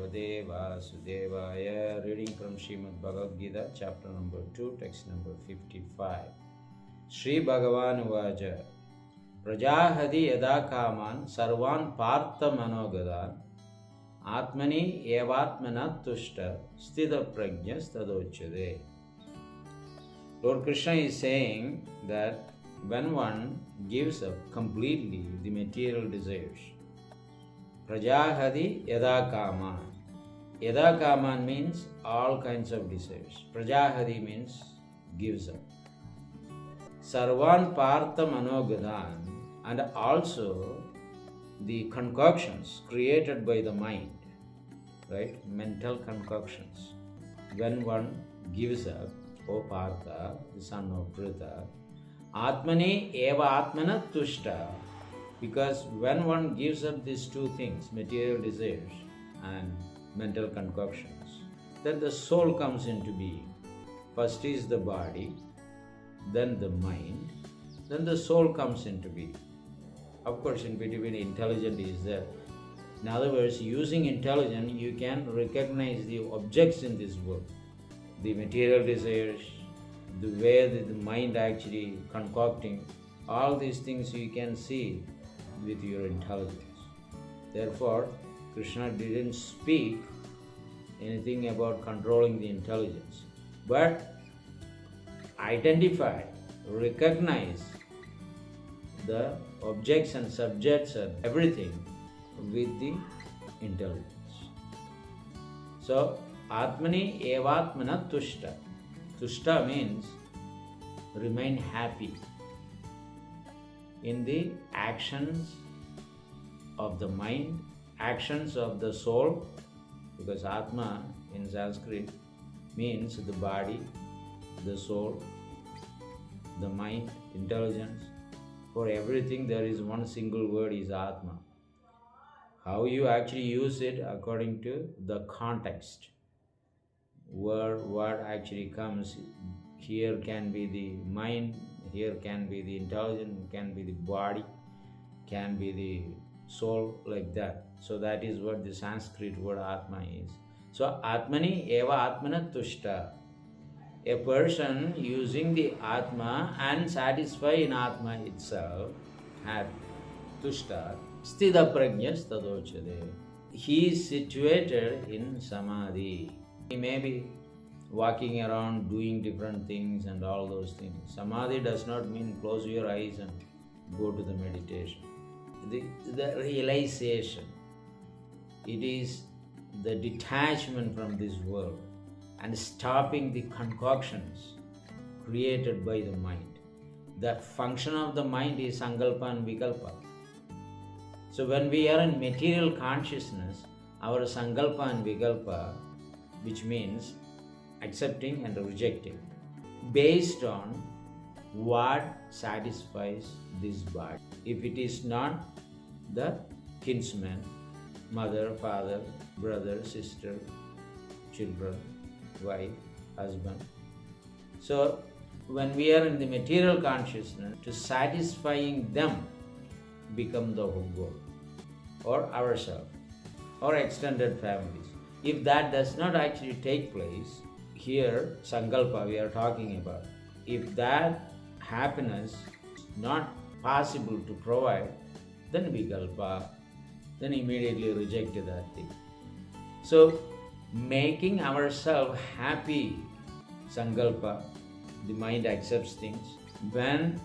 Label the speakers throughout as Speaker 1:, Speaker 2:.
Speaker 1: Bhagavate Vasudevaya. Reading from Bhagavad-Gita, chapter number 2, text number 55. Sri Bhagavan Vaja Prajahadi Yada Kaman Sarvan Partha Manogadan Atmani Evatmana Tushta Sthita Prajnas Tadochade. Lord Krishna is saying that when one gives up completely the material desires, Prajahadi Yada Kaman. Yada Kaman means all kinds of desires. Prajahadi means gives up. Sarvan Partha Manogadan, and also the concoctions created by the mind, right? Mental concoctions. When one gives up, O Partha, the son of Pritha, Atmani eva Atmana Tushta, because when one gives up these two things, material desires and mental concoctions, then the soul comes into being. First is the body, then the mind, then the soul comes into being. Of course, in between, intelligence is there. In other words, using intelligence, you can recognize the objects in this world, the material desires, the way that the mind actually concocting, all these things you can see with your intelligence. Therefore, Krishna didn't speak anything about controlling the intelligence, but identify, recognize the objects and subjects and everything with the intelligence. So, Atmani evatmana tushta. Tushta means remain happy in the actions of the mind, actions of the soul, because Atma in Sanskrit means the body, the soul, the mind, intelligence. For everything there is one single word is Atma. How you actually use it according to the context, where what actually comes, here can be the mind, here can be the intelligence, can be the body, can be the soul, like that. So that is what the Sanskrit word Atma is. So Atmani eva Atmana Tushta. A person using the Atma and satisfy in Atma itself, happy, Tushta, Sthita Prajnas Tadochade. He is situated in Samadhi. He may be walking around doing different things and all those things. Samadhi does not mean close your eyes and go to the meditation. The realization, it is the detachment from this world and stopping the concoctions created by the mind. The function of the mind is Sankalpa and Vikalpa. So when we are in material consciousness, our Sankalpa and Vikalpa, which means accepting and rejecting, based on what satisfies this body. If it is not the kinsman, mother, father, brother, sister, children, wife, husband. So when we are in the material consciousness, to satisfying them become the whole goal, or ourselves, or extended families. If that does not actually take place, here Sankalpa we are talking about, if that happiness is not possible to provide, then Vikalpa, then immediately reject that thing. So making ourselves happy, Sankalpa, the mind accepts things. When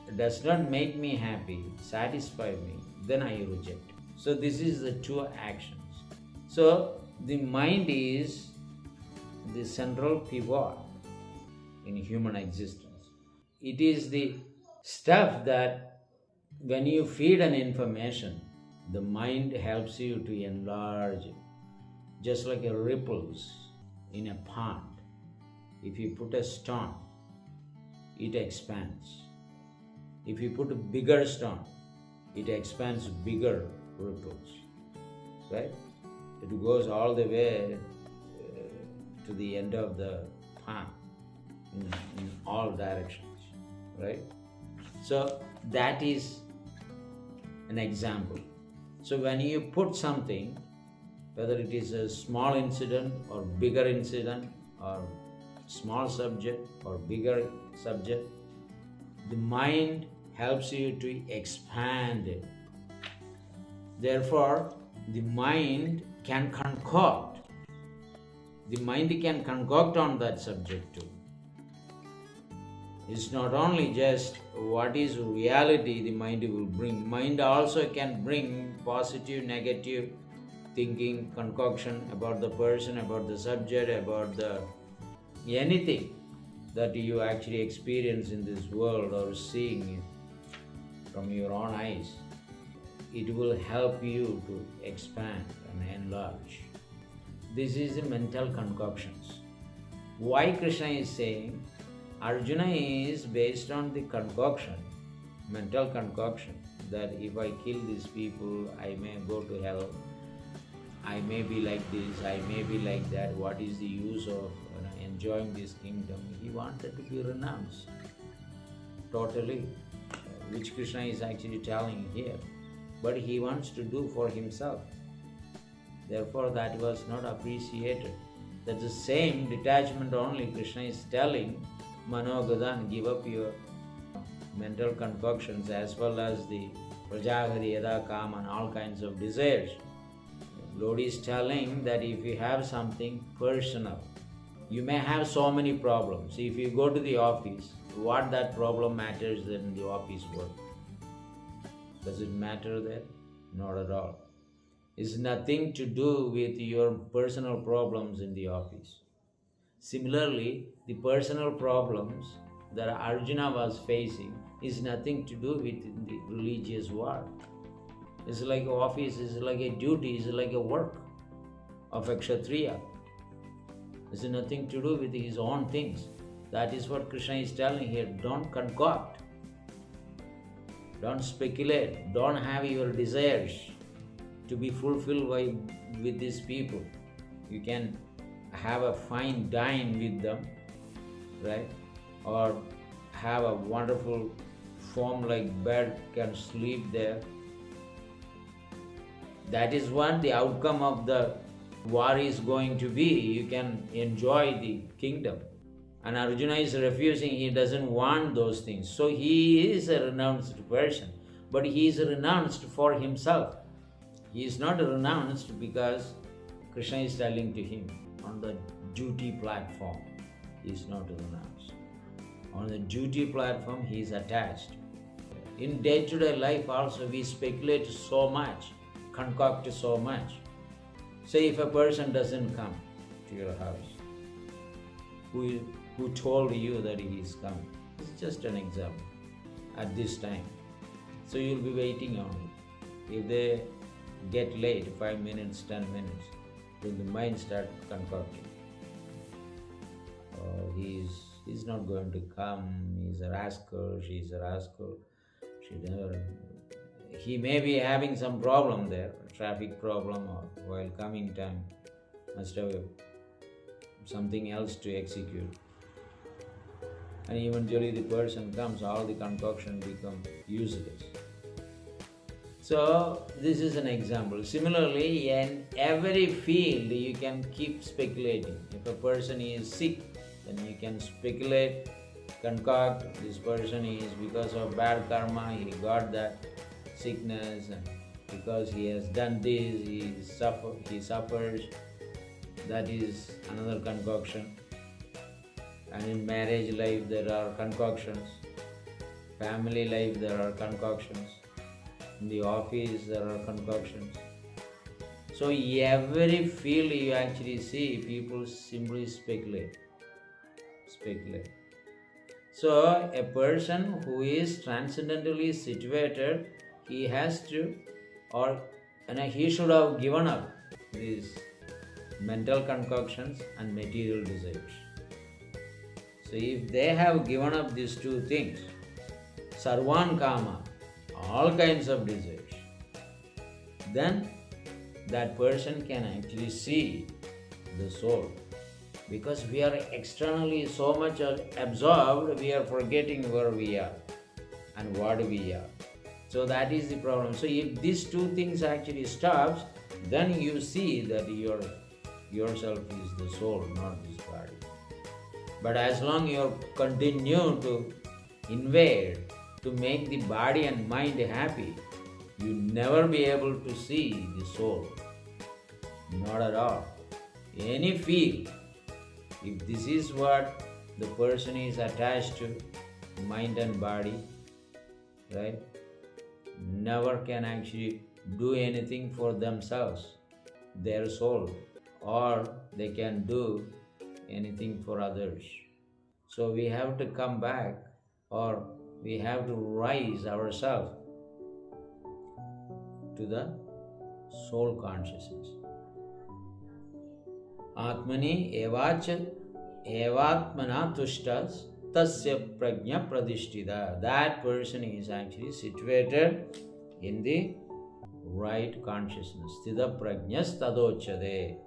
Speaker 1: it does not make me happy, satisfy me, then I reject. So this is the two actions. So the mind is the central pivot in human existence. It is the stuff that when you feed an information, the mind helps you to enlarge it. Just like a ripples in a pond. If you put a stone, it expands. If you put a bigger stone, it expands bigger ripples, right? It goes all the way to the end of the pond in all directions, right? So that is an example. So when you put something whether it is a small incident or bigger incident, or small subject or bigger subject, the mind helps you to expand it. Therefore, the mind can concoct. The mind can concoct on that subject too. It's not only just what is reality the mind will bring. Mind also can bring positive, negative thinking, concoction about the person, about the subject, about the anything that you actually experience in this world or seeing from your own eyes. It will help you to expand and enlarge. This is the mental concoctions. Why Krishna is saying Arjuna is based on the concoction, mental concoction, that if I kill these people, I may go to hell, I may be like this, I may be like that. What is the use of enjoying this kingdom? He wanted to be renounced totally, which Krishna is actually telling here. But he wants to do for himself. Therefore, that was not appreciated. That's the same detachment only Krishna is telling Manogadan, give up your mental concoctions as well as the Prajagari, Yada, Kama and all kinds of desires. Lord is telling that if you have something personal, you may have so many problems. If you go to the office, what that problem matters in the office work? Does it matter there? Not at all. It's nothing to do with your personal problems in the office. Similarly, the personal problems that Arjuna was facing is nothing to do with the religious war. It's like an office, it's like a duty, it's like a work of a Kshatriya. It's nothing to do with his own things. That is what Krishna is telling here. Don't concoct. Don't speculate. Don't have your desires to be fulfilled with these people. You can have a fine dine with them, right? Or have a wonderful foam-like bed, can sleep there. That is what the outcome of the war is going to be. You can enjoy the kingdom. And Arjuna is refusing, he doesn't want those things. So he is a renounced person, but he is renounced for himself. He is not renounced because Krishna is telling to him on the duty platform. He is not renounced. On the duty platform, he is attached. In day-to-day life also, we speculate so much, concoct so much. Say if a person doesn't come to your house, who told you that he is coming? It's just an example at this time. So you'll be waiting on it. If they get late, 5 minutes, 10 minutes, then the mind starts concocting. Oh, he's not going to come, he's a rascal, she's a rascal, he may be having some problem there, a traffic problem, or while coming time, must have something else to execute. And eventually the person comes, all the concoction become useless. So this is an example. Similarly, in every field you can keep speculating. If a person is sick, then you can speculate, concoct, this person is because of bad karma, he got that sickness, and because he has done this, he suffers. That is another concoction. And in marriage life there are concoctions. Family life there are concoctions. In the office there are concoctions. So every field you actually see, people simply speculate. So a person who is transcendentally situated, he has to, or he should have given up these mental concoctions and material desires. So if they have given up these two things, sarvan kama, all kinds of desires, then that person can actually see the soul. Because we are externally so much absorbed, we are forgetting where we are and what we are. So that is the problem. So if these two things actually stops, then you see that yourself is the soul, not this body. But as long you continue to invade, to make the body and mind happy, you never be able to see the soul. Not at all. Any field, if this is what the person is attached to, mind and body, right, never can actually do anything for themselves, their soul, or they can do anything for others. So we have to come back, or we have to rise ourselves to the soul consciousness. Atmani evacha evatmana tushtas tasya prajna pradishtita. That person is actually situated in the right consciousness. Sthita prajnas tadochade.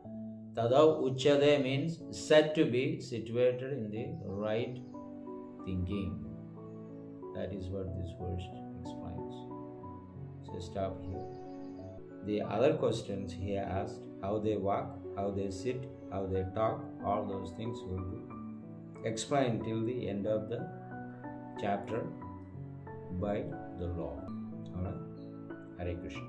Speaker 1: Tada uchade means said to be situated in the right thinking. That is what this verse explains. So stop here. The other questions he asked, how they walk, how they sit, how they talk, all those things will be explained till the end of the chapter by the law. Alright? Hare Krishna.